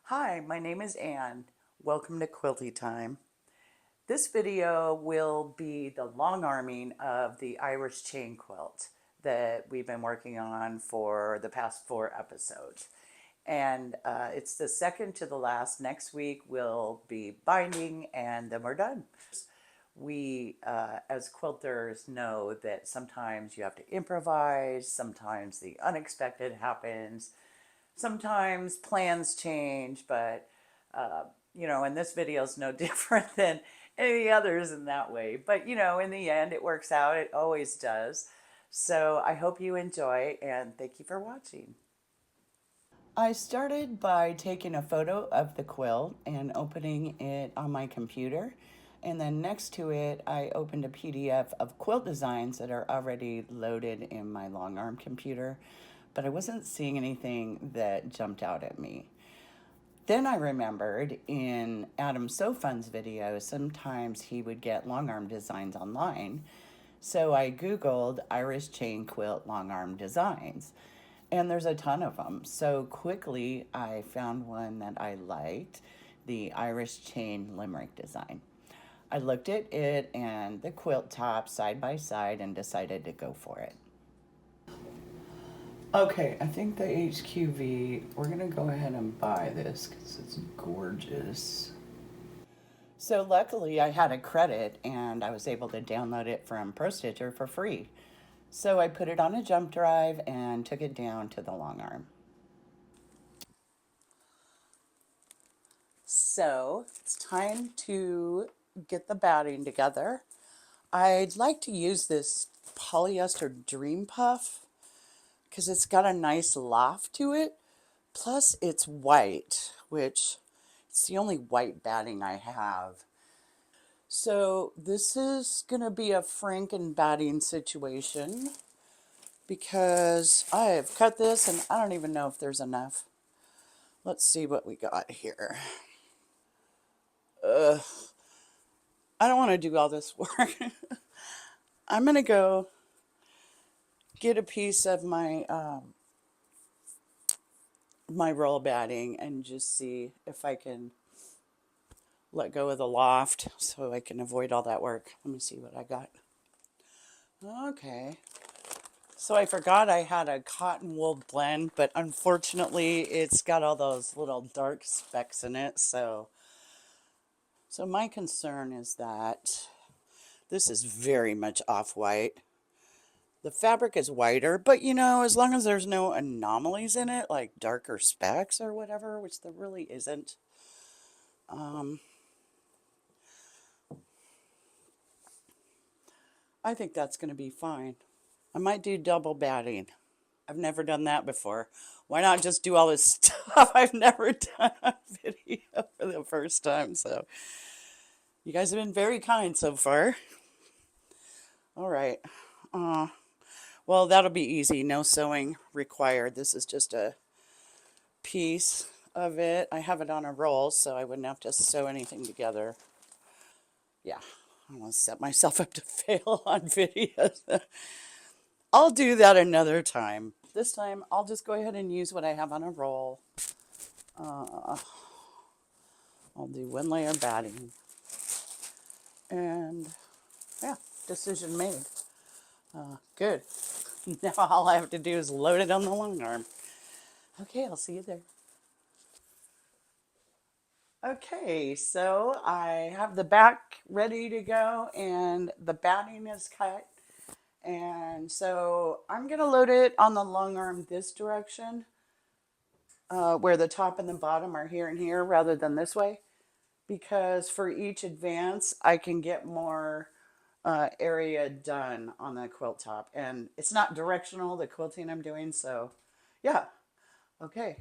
Hi, my name is Anne. Welcome to Quilty Time. This video will be the long arming of the Irish chain quilt that we've been working on for the past 4 episodes. And it's the second to the last. Next week we'll be binding and then we're done. We, as quilters, know that sometimes you have to improvise, sometimes the unexpected happens, sometimes plans change, but and this video is no different than any others in that way. But in the end, it works out. It always does. So I hope you enjoy, and thank you for watching. I started by taking a photo of the quilt and opening it on my computer. And then next to it, I opened a PDF of quilt designs that are already loaded in my Longarm computer, but I wasn't seeing anything that jumped out at me. Then I remembered in Adam Sofun's video, sometimes he would get longarm designs online. So I Googled Irish chain quilt longarm designs, and there's a ton of them. So quickly I found one that I liked, the Irish chain limerick design. I looked at it and the quilt top side by side and decided to go for it. Okay, I think the HQV, we're gonna go ahead and buy this because it's gorgeous. So luckily I had a credit and I was able to download it from ProStitcher for free. So I put it on a jump drive and took it down to the Longarm. So it's time to get the batting together. I'd like to use this polyester Dream Puff because it's got a nice loft to it. Plus it's white, which it's the only white batting I have. So this is going to be a Franken batting situation because I have cut this and I don't even know if there's enough. Let's see what we got here. I don't want to do all this work. I'm going to go get a piece of my my roll batting and just see if I can let go of the loft so I can avoid all that work. Let me see what I got. Okay. So I forgot I had a cotton wool blend, but unfortunately it's got all those little dark specks in it. So my concern is that this is very much off-white. The fabric is whiter, but as long as there's no anomalies in it, like darker specks or whatever, which there really isn't, I think that's going to be fine. I might do double batting. I've never done that before. Why not just do all this stuff I've never done on video for the first time? So you guys have been very kind so far. All right. Well, that'll be easy. No sewing required. This is just a piece of it. I have it on a roll, so I wouldn't have to sew anything together. Yeah, I want to set myself up to fail on videos. I'll do that another time. This time, I'll just go ahead and use what I have on a roll. I'll do one layer batting. And, yeah, decision made. Good. Now all I have to do is load it on the Longarm. Okay, I'll see you there. Okay, so I have the back ready to go and the batting is cut. And so I'm going to load it on the Longarm this direction, where the top and the bottom are here and here rather than this way. Because for each advance, I can get more area done on the quilt top. And it's not directional, the quilting I'm doing, so yeah. Okay.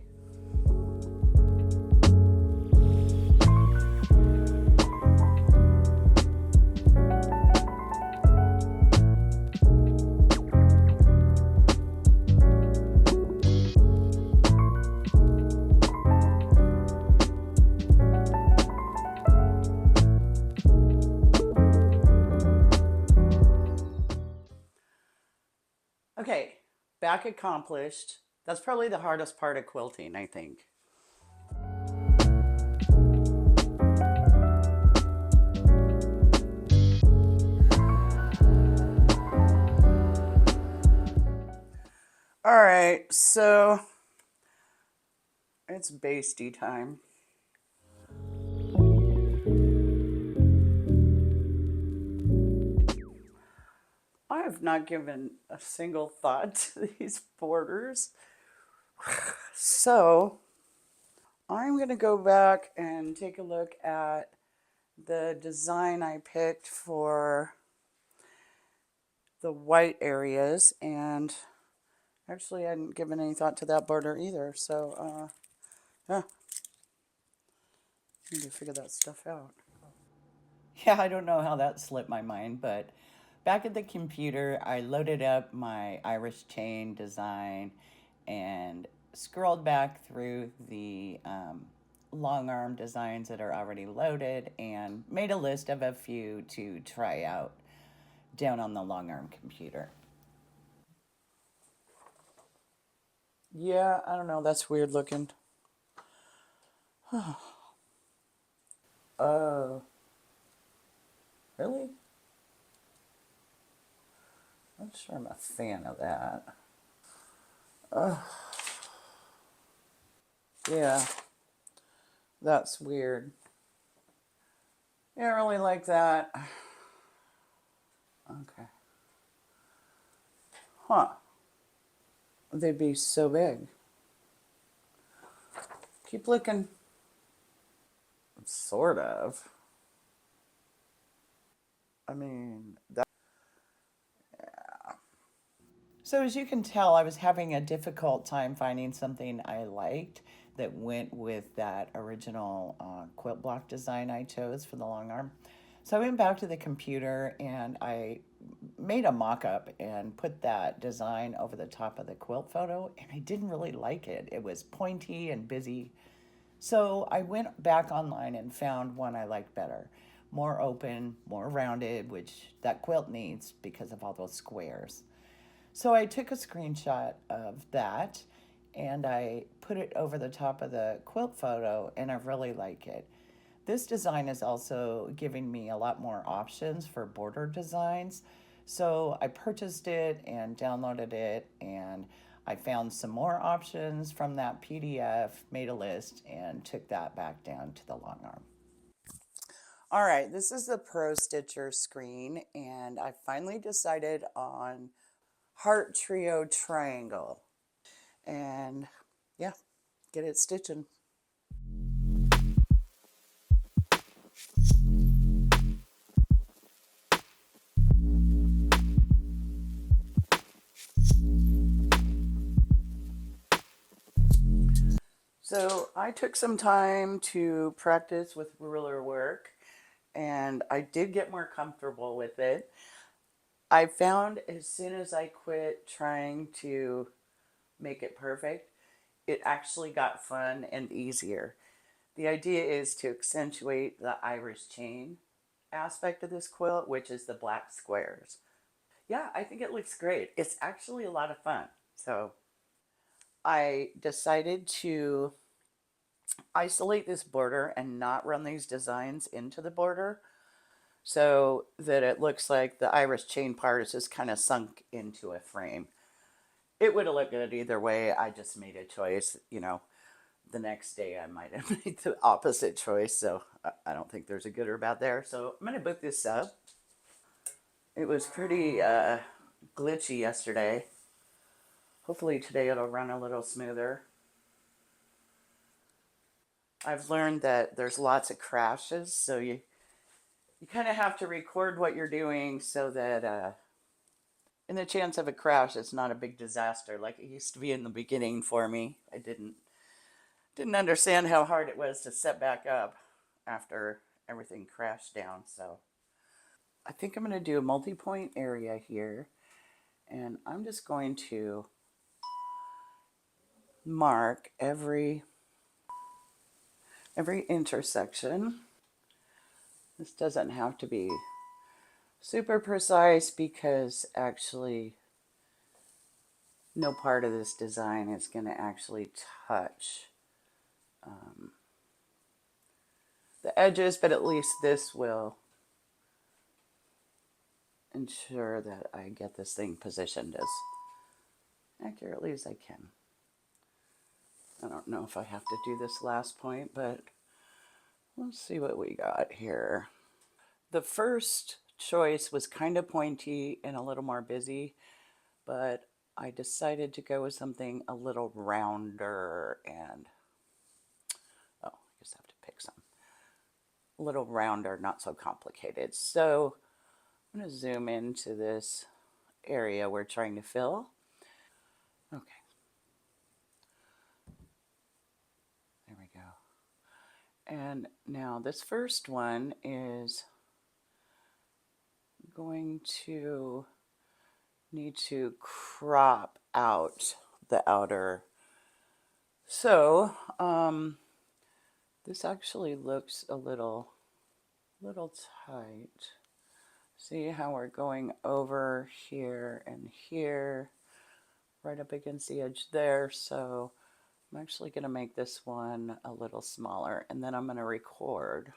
Okay, back accomplished. That's probably the hardest part of quilting, I think. right, so it's Baste time. I have not given a single thought to these borders. So I'm going to go back and take a look at the design I picked for the white areas, and actually I hadn't given any thought to that border either, so yeah, I need to figure that stuff out. Yeah, I don't know how that slipped my mind, but back at the computer, I loaded up my Irish chain design and scrolled back through the long arm designs that are already loaded and made a list of a few to try out down on the long arm computer. Yeah, I don't know. That's weird looking. Oh, really? I'm not sure I'm a fan of that. Yeah, that's weird. Yeah, I really like that. Okay. Huh. They'd be so big. Keep looking. Sort of. I mean, that. So as you can tell, I was having a difficult time finding something I liked that went with that original quilt block design I chose for the long arm. So I went back to the computer and I made a mock-up and put that design over the top of the quilt photo, and I didn't really like it. It was pointy and busy. So I went back online and found one I liked better. More open, more rounded, which that quilt needs because of all those squares. So I took a screenshot of that and I put it over the top of the quilt photo, and I really like it. This design is also giving me a lot more options for border designs. So I purchased it and downloaded it, and I found some more options from that PDF, made a list, and took that back down to the long arm. All right, this is the Pro Stitcher screen, and I finally decided on Heart Trio Triangle. And yeah, get it stitching. So I took some time to practice with ruler work, and I did get more comfortable with it. I found as soon as I quit trying to make it perfect, it actually got fun and easier. The idea is to accentuate the Irish chain aspect of this quilt, which is the black squares. Yeah, I think it looks great. It's actually a lot of fun. So I decided to isolate this border and not run these designs into the border so that it looks like the Irish chain part is just kind of sunk into a frame. It would have looked good either way. I just made a choice. The next day I might have made the opposite choice. So I don't think there's a good or bad there. So I'm going to boot this up. It was pretty glitchy yesterday. Hopefully today it'll run a little smoother. I've learned that there's lots of crashes, so you kind of have to record what you're doing so that in the chance of a crash, it's not a big disaster like it used to be in the beginning for me. I didn't understand how hard it was to set back up after everything crashed down. So I think I'm going to do a multi-point area here, and I'm just going to mark every intersection. This doesn't have to be super precise because actually no part of this design is going to actually touch the edges, but at least this will ensure that I get this thing positioned as accurately as I can. I don't know if I have to do this last point, but let's see what we got here. The first choice was kind of pointy and a little more busy, but I decided to go with something a little rounder and, oh, I guess I have to pick some. A little rounder, not so complicated. So I'm going to zoom into this area we're trying to fill. Okay. There we go. And now this first one is going to need to crop out the outer. So this actually looks a little tight. See how we're going over here and here, right up against the edge there. So I'm actually going to make this one a little smaller, and then I'm going to record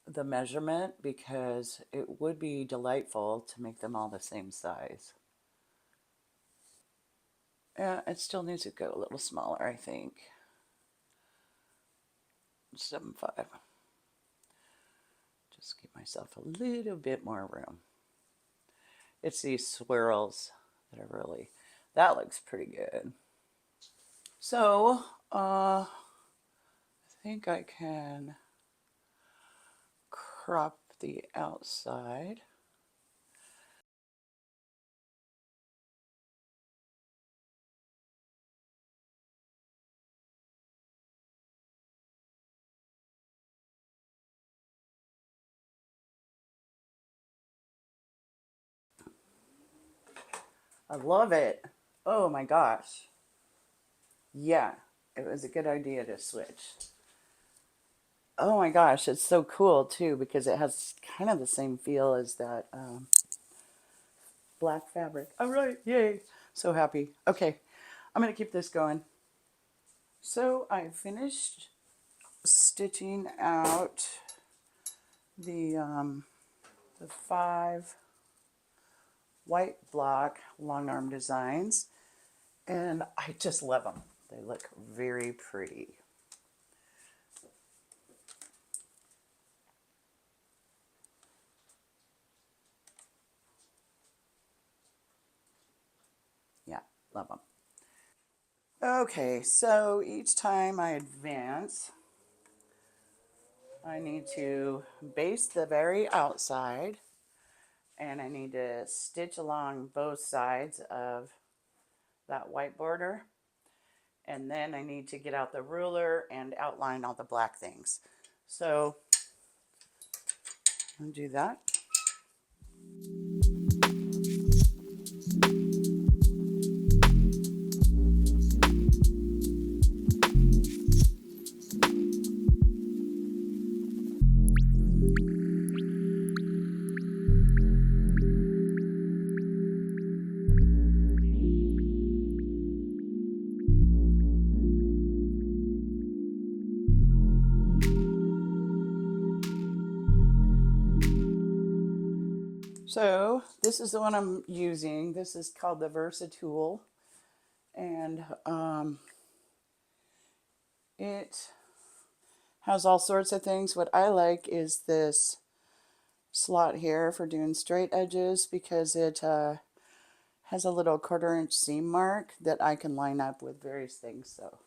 the measurement because it would be delightful to make them all the same size. Yeah, it still needs to go a little smaller, I think. 7.5. Just give myself a little bit more room. It's these swirls that are really, that looks pretty good. So, I think I can crop the outside. I love it. Oh my gosh. Yeah, it was a good idea to switch. Oh my gosh, it's so cool too because it has kind of the same feel as that black fabric. All right, yay. So happy. Okay, I'm going to keep this going. So I finished stitching out the 5 white block long arm designs, and I just love them. They look very pretty. Yeah, love them. Okay, so each time I advance, I need to baste the very outside, and I need to stitch along both sides of that white border, and then I need to get out the ruler and outline all the black things. So I'll do that. So this is the one I'm using. This is called the Versatool, and it has all sorts of things. What I like is this slot here for doing straight edges because it has a little 1/4 inch seam mark that I can line up with various things. So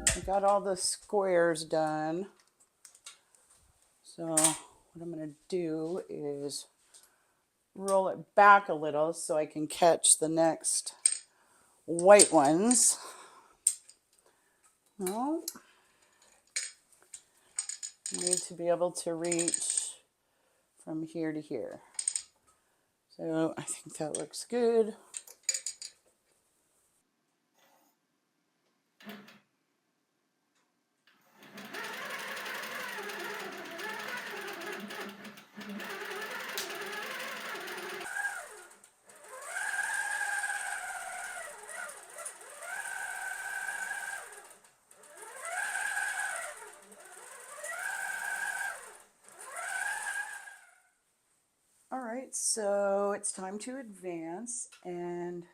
I got all the squares done. So what I'm going to do is roll it back a little so I can catch the next white ones. Well, you need to be able to reach from here to here. So I think that looks good. All right, so it's time to advance and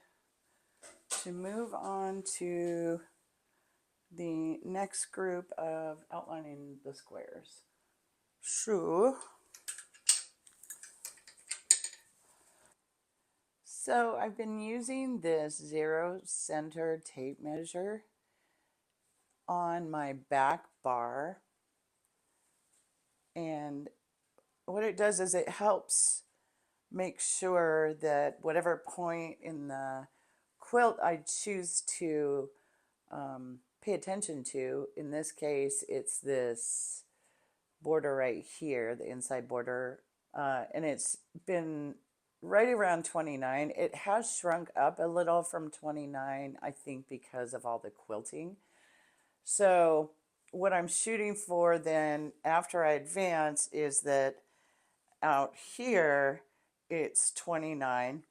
to move on to the next group of outlining the squares. So I've been using this 0 center tape measure on my back bar, and what it does is it helps make sure that whatever point in the quilt I choose to pay attention to, in this case it's this border right here, the inside border, and it's been right around 29. It has shrunk up a little from 29, I think, because of all the quilting. So what I'm shooting for then after I advance is that out here it's 29,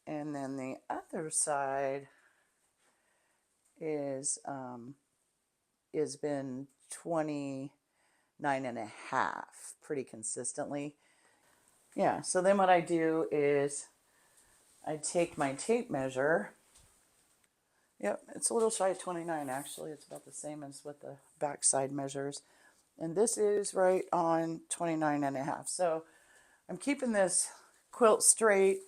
and then the other side is been 29 and a half pretty consistently. Yeah, so then what I do is I take my tape measure. Yep, it's a little shy of 29 actually. It's about the same as what the back side measures. And this is right on 29 and a half. So I'm keeping this quilt straight.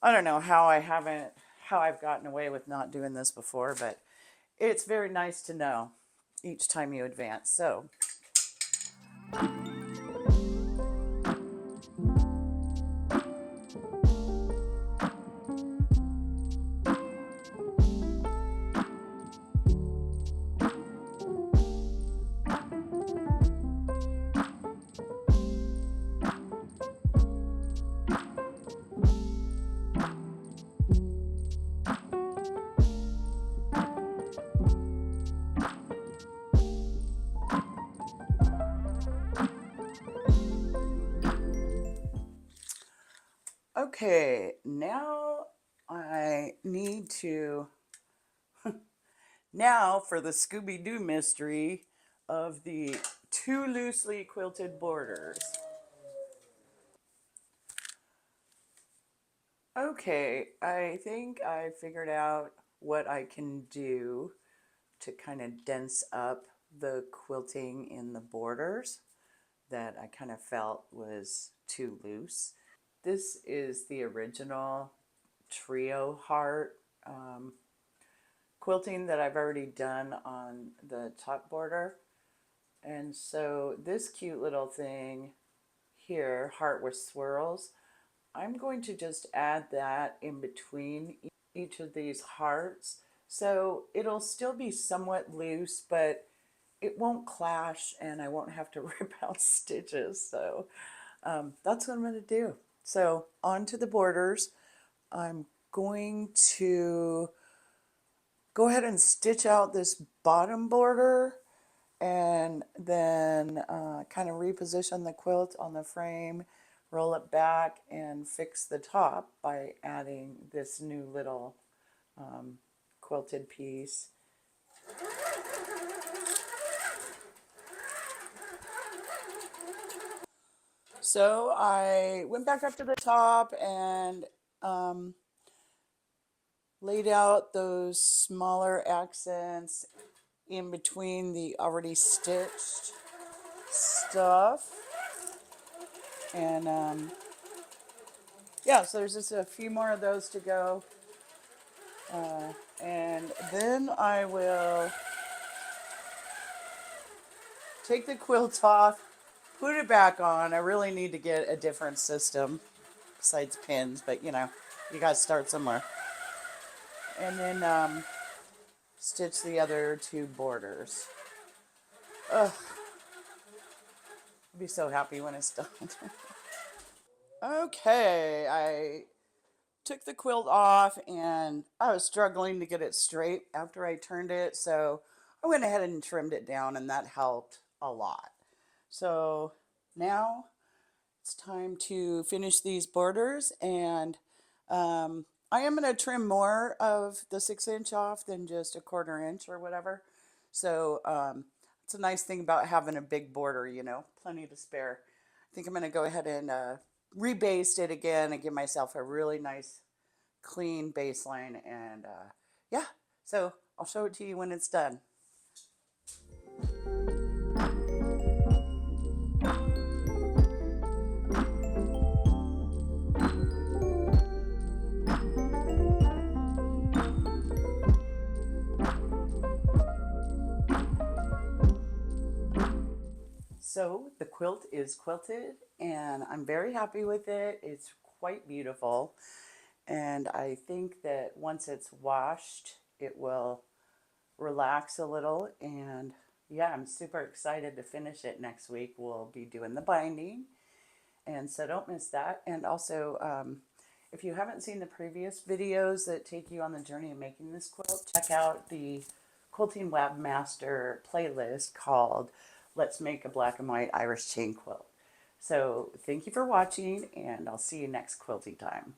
I don't know how I've gotten away with not doing this before, but it's very nice to know each time you advance. So okay, now I need to, now for the Scooby Doo mystery of the 2 loosely quilted borders. Okay, I think I figured out what I can do to kind of dense up the quilting in the borders that I kind of felt was too loose. This is the original trio heart quilting that I've already done on the top border. And so this cute little thing here, heart with swirls, I'm going to just add that in between each of these hearts. So it'll still be somewhat loose, but it won't clash and I won't have to rip out stitches. So that's what I'm going to do. So on to the borders. I'm going to go ahead and stitch out this bottom border and then kind of reposition the quilt on the frame, roll it back, and fix the top by adding this new little quilted piece. So I went back up to the top and laid out those smaller accents in between the already stitched stuff. And yeah, so there's just a few more of those to go. And then I will take the quilt off, put it back on. I really need to get a different system besides pins, but you know, you gotta start somewhere. And then stitch the other 2 borders. Ugh. I'll be so happy when it's done. Okay, I took the quilt off and I was struggling to get it straight after I turned it, so I went ahead and trimmed it down, and that helped a lot. So now it's time to finish these borders, and I am going to trim more of the 6-inch off than just a 1/4 inch or whatever. So it's a nice thing about having a big border, you know, plenty to spare. I think I'm going to go ahead and rebaste it again and give myself a really nice clean baseline. And yeah, so I'll show it to you when it's done. So the quilt is quilted and I'm very happy with it. It's quite beautiful. And I think that once it's washed, it will relax a little. And yeah, I'm super excited to finish it next week. We'll be doing the binding. And so don't miss that. And also, if you haven't seen the previous videos that take you on the journey of making this quilt, check out the Quilting Webmaster playlist called Let's Make a Black and White Irish Chain Quilt. So thank you for watching, and I'll see you next quilting time.